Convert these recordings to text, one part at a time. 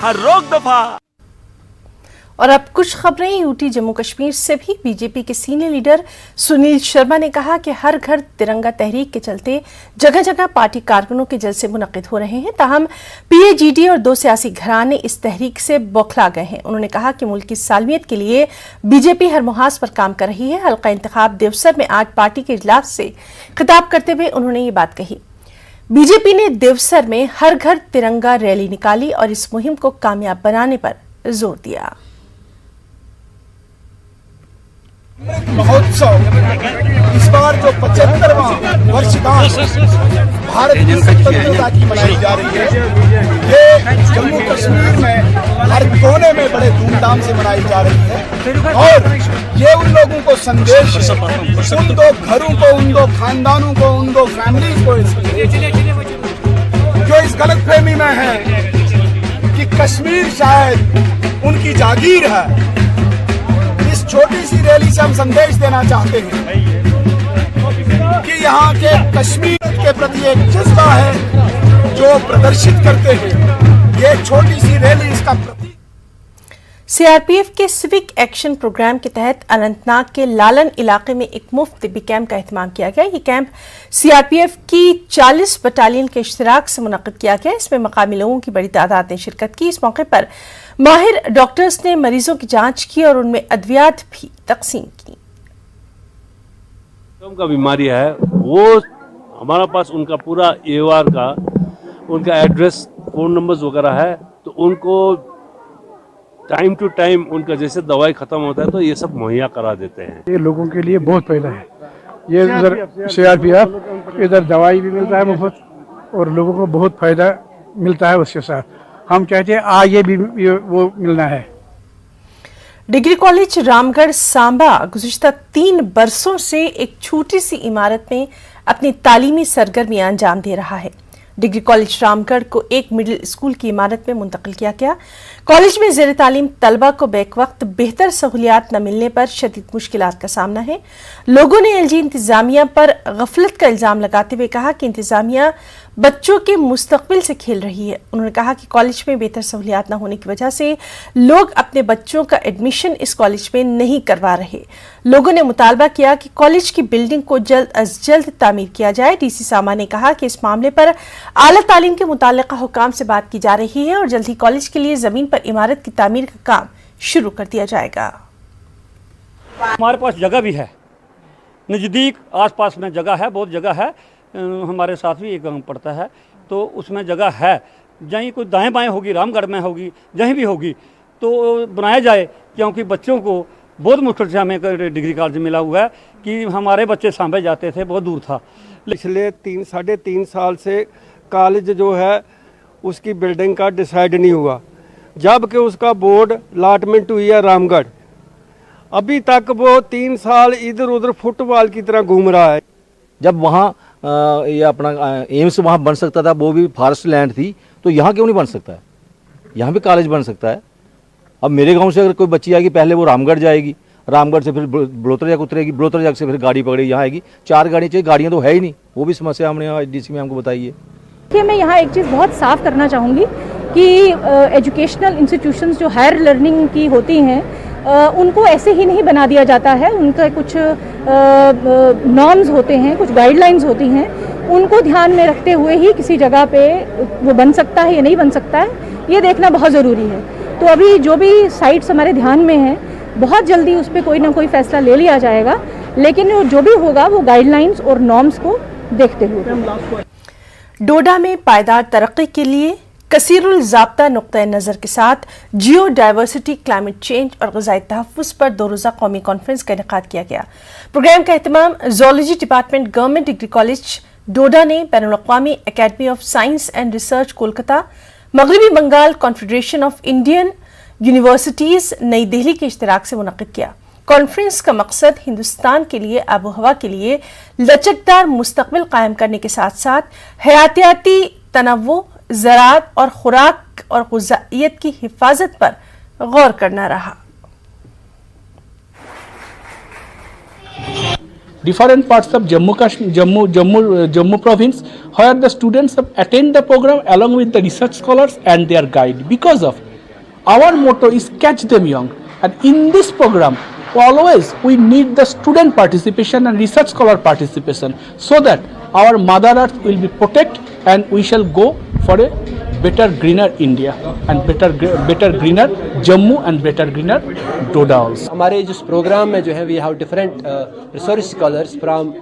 हर रोक दफा। और अब कुछ खबरें यूटी जम्मू कश्मीर से भी। बीजेपी के सीनियर लीडर सुनील शर्मा ने कहा कि हर घर तिरंगा तहरीक के चलते जगह जगह पार्टी कारकुनों के जलसे मुनक्किद हो रहे हैं, ताहम पीएजीडी और 2 सियासी घराने इस तहरीक से बौखला गए हैं। उन्होंने कहा कि मुल्क की सालमियत के लिए बीजेपी हर मुहाज पर काम कर रही है। हल्का इंतखाब देवसर में आज पार्टी के इजलास से खिताब करते हुए उन्होंने ये बात कही। बीजेपी ने देवसर में हर घर तिरंगा रैली निकाली और इस मुहिम को कामयाब बनाने पर जोर दिया। महोत्सव इस बार जो 75वां वर्षगांठ भारत की स्वतंत्रता की मनाई जा रही है, ये जम्मू कश्मीर में हर कोने में बड़े धूमधाम से मनाई जा रही है। और ये उन लोगों को संदेश है, उन 2 घरों को, उन 2 खानदानों को, उन 2 फैमिलीज को जो इस गलतफहमी में है कि कश्मीर शायद उनकी जागीर है। छोटी सी रैली से हम संदेश देना चाहते हैं कि यहाँ के कश्मीर के प्रति एक जज्बा है जो प्रदर्शित करते हैं। ये छोटी सी रैली इसका प्रतीक। सीआरपीएफ के सिविक एक्शन प्रोग्राम के तहत अनंतनाग के लालन इलाके में एक मुफ्त तिब्बी कैंप का एहतमाम किया गया। ये कैंप सीआरपीएफ की 40 बटालियन के इश्तिराक से मुनक्किद किया गया। इसमें मकामी लोगों की बड़ी तादाद ने शिरकत की। इस मौके पर माहिर डॉक्टर्स ने मरीजों की जांच की और उनमें अद्वियात भी तकसीम की। का बीमारी है वो हमारा पास उनका पूरा AOR का उनका एड्रेस, फोन नंबर्स वगैरह है, तो उनको टाइम टू टाइम उनका जैसे दवाई खत्म होता है तो ये सब मुहैया करा देते हैं। ये लोगों के लिए बहुत फायदा है। ये उधर सीआरपीएफ इधर दवाई भी मिलता है मुफ्त और लोगों को बहुत फायदा मिलता है। उसके साथ हम चाहते हैं आगे भी वो मिलना है। डिग्री कॉलेज रामगढ़ सांबा गुज़िश्ता 3 बरसों से एक छोटी सी इमारत में अपनी तालीमी सरगर्मियां अंजाम दे रहा है। डिग्री कॉलेज रामगढ़ को एक मिडिल स्कूल की इमारत में मुंतकिल किया गया। कॉलेज में ज़ेर तालीम तलबा को बैक वक्त बेहतर सहूलियात न मिलने पर शदीद मुश्किलात का सामना है। लोगों ने एलजी इंतजामिया पर गफलत का इल्ज़ाम लगाते हुए कहा कि इंतजामिया बच्चों के मुस्तकबिल से खेल रही है। उन्होंने कहा कि कॉलेज में बेहतर सहूलियात न होने की वजह से लोग अपने बच्चों का एडमिशन इस कॉलेज में नहीं करवा रहे। लोगों ने मुतालबा किया कि कॉलेज की बिल्डिंग को जल्द अज जल्द तामीर किया जाए। डीसी सामा ने कहा कि इस मामले पर आला तालीम के मुताल्लिका हुकाम से बात की जा रही है और जल्द ही कॉलेज के लिए जमीन पर इमारत की तामीर का काम शुरू कर दिया जाएगा। हमारे पास जगह भी है, नज़दीक आसपास में जगह है, बहुत जगह है। हमारे साथ भी एक गांव पड़ता है तो उसमें जगह है। जहीं कोई दाएं बाएं होगी, रामगढ़ में होगी, जहीं भी होगी तो बनाया जाए, क्योंकि बच्चों को बहुत मुश्किल से हमें डिग्री कॉलेज मिला हुआ है कि हमारे बच्चे सांबे जाते थे, बहुत दूर था। पिछले 3-3.5 साल से कॉलेज जो है उसकी बिल्डिंग का डिसाइड नहीं हुआ, जबकि उसका बोर्ड अलॉटमेंट हुई है रामगढ़। अभी तक वो 3 साल इधर उधर फुटबॉल की तरह घूम रहा है। जब वहाँ ये अपना एम्स वहाँ बन सकता था, वो भी फॉरेस्ट लैंड थी, तो यहाँ क्यों नहीं बन सकता है? यहाँ भी कॉलेज बन सकता है। अब मेरे गांव से अगर कोई बच्ची आएगी, पहले वो रामगढ़ जाएगी, रामगढ़ से फिर बलोतरजंग उतरेगी, बलोतरजंग से फिर गाड़ी पकड़ेगी, यहाँ आएगी। 4 गाड़ी चाहिए, गाड़ियाँ तो है ही नहीं। वो भी समस्या हमने यहाँ डीसी में हमको बताई है। देखिए, मैं यहाँ एक चीज़ बहुत साफ करना चाहूँगी कि एजुकेशनल इंस्टीट्यूशंस जो हायर लर्निंग की होती हैं उनको ऐसे ही नहीं बना दिया जाता है। उनका कुछ नॉर्म्स होते हैं, कुछ गाइडलाइंस होती हैं, उनको ध्यान में रखते हुए ही किसी जगह पे वो बन सकता है या नहीं बन सकता है, ये देखना बहुत ज़रूरी है। तो अभी जो भी साइट्स हमारे ध्यान में हैं, बहुत जल्दी उस पर कोई ना कोई फैसला ले लिया जाएगा, लेकिन जो भी होगा वो गाइडलाइंस और नॉर्म्स को देखते हुए। डोडा में पायदार तरक्की के लिए कसीरुल ज़ाब्ता नुक्ता नज़र के साथ जियो डाइवर्सिटी, क्लाइमेट चेंज और ग़िज़ाई तहफ़्फ़ुज़ पर 2 रोज़ा कौमी कॉन्फ्रेंस का इनेकाद किया गया। प्रोग्राम का एहतमाम zoology department government degree college Doda ने बैनुल-अक़वामी academy of science and research Kolkata, मगरबी Bengal confederation of Indian universities Nai Delhi के इश्तिराक से मुनक़्क़िद किया। कॉन्फ्रेंस का मकसद हिंदुस्तान के लिए आबो हवा के लिए लचकदार मुस्तक़बिल कायम करने के साथ साथ हयातियाती तनव्वुह, ज़राअत और खुराक और ग़िज़ाइयत की हिफाजत पर गौर करना रहा। Different parts of Jammu province, where the students have attended the program along with the research scholars and their guide. Because of our motto is catch them young, and in this program always we need the student participation and research scholar participation, so that our mother earth will be protected and we shall go for a better greener India and better greener Jammu and better greener Doda also. हमारे जिस programme में जो है we have different research scholars from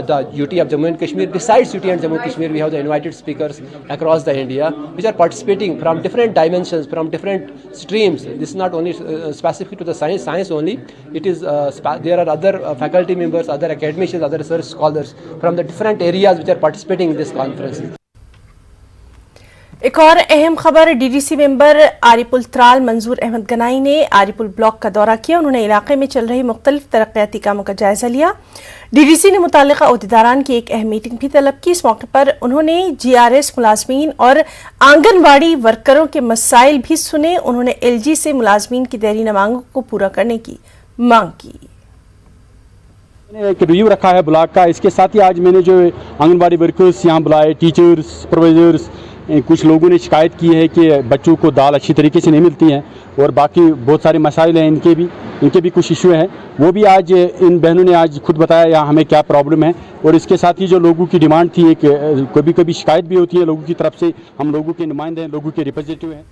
the UT of Jammu and Kashmir. Besides UT and Jammu and Kashmir, we have the invited speakers across the India which are participating from different dimensions, from different streams. This is not only specific to the science only. It is there are other faculty members, other academicians, other research scholars from the different areas which are participating in this conference. एक और अहम खबर, DDC member आरिपुल Tral मंजूर अहमद गनाई ने आरिपुल block का दौरा किया। उन्होंने इलाके में चल रही मुख्तलिफ तरक्याती कामों का जायजा लिया। डीडीसी ने मुतालिका अहदेदारान की एक अहम मीटिंग भी तलब की। इस मौके पर उन्होंने जीआरएस मुलाजमीन और आंगनबाड़ी वर्करों के मसाइल भी सुने। उन्होंने एलजी से मुलाजमीन की देरीना मांगों को पूरा करने की मांग की। मैंने एक रिव्यू रखा है ब्लॉक का, इसके साथ ही आज मैंने जो आंगनबाड़ी वर्कर्स यहाँ बुलाए, टीचर्स, सुपरवाइजर्स, कुछ लोगों ने शिकायत की है कि बच्चों को दाल अच्छी तरीके से नहीं मिलती हैं और बाकी बहुत सारे मसाइल हैं, इनके भी कुछ इशू हैं। वो भी आज इन बहनों ने आज खुद बताया यहाँ हमें क्या प्रॉब्लम है। और इसके साथ ही जो लोगों की डिमांड थी, एक कभी कभी शिकायत भी होती है लोगों की तरफ से, हम लोगों के नुमाइंदे हैं, लोगों के रिप्रेजेंटेटिव हैं।